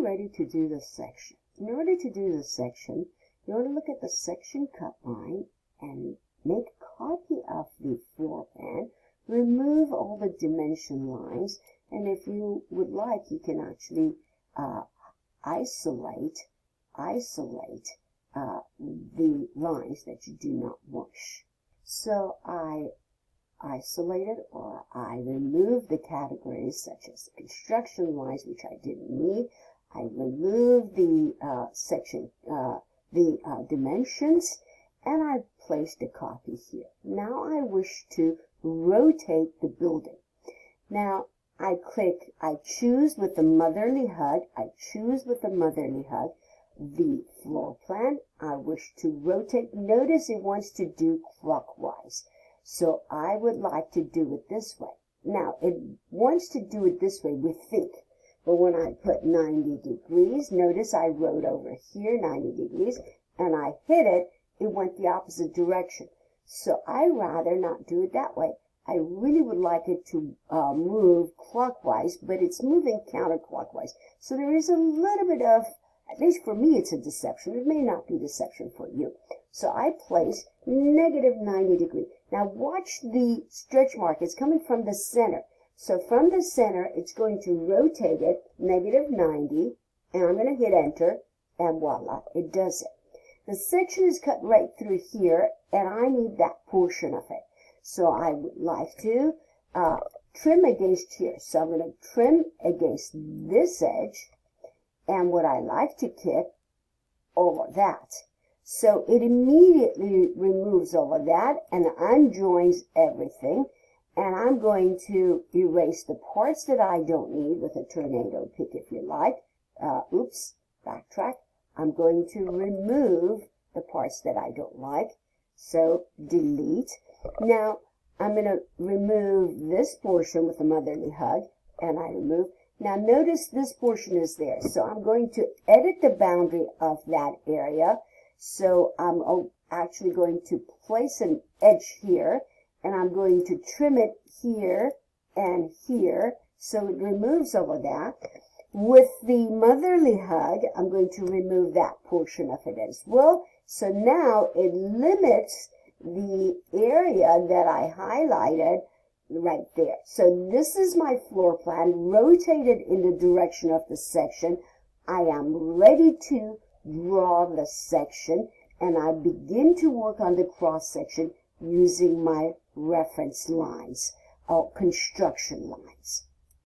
ready to do the section. In order to do the section, you want to look at the section cut line and make a copy of the floor plan, remove all the dimension lines, and if you would like, you can actually isolate the lines that you do not wish. So I isolated, or I removed the categories such as construction lines, which I didn't need. I removed the dimensions, and I placed a copy here. Now I wish to rotate the building. Now I choose with the motherly hug, the floor plan. I wish to rotate. Notice it wants to do clockwise. So I would like to do it this way. Now, it wants to do it this way, we think. But when I put 90 degrees, notice I wrote over here 90 degrees, and I hit it, it went the opposite direction. So I rather not do it that way. I really would like it to move clockwise, but it's moving counterclockwise. So there is a little bit of, at least for me, it's a deception. It may not be deception for you. So I place negative 90 degrees. Now watch the stretch mark. It's coming from the center. So from the center, it's going to rotate it negative 90, and I'm going to hit enter, and voila, it does it. The section is cut right through here, and I need that portion of it. So I would like to trim against here. So I'm going to trim against this edge, and what I like to kick over that. So it immediately removes all of that and unjoins everything. And I'm going to erase the parts that I don't need with a tornado pick if you like. Backtrack. I'm going to remove the parts that I don't like. So delete. Now I'm going to remove this portion with a motherly hug, and I remove. Now notice this portion is there. So I'm going to edit the boundary of that area. So I'm actually going to place an edge here, and I'm going to trim it here and here, so it removes all of that. With the motherly hug, I'm going to remove that portion of it as well. So now it limits the area that I highlighted right there. So this is my floor plan rotated in the direction of the section. I am ready to draw the section, and I begin to work on the cross section using my reference lines or construction lines.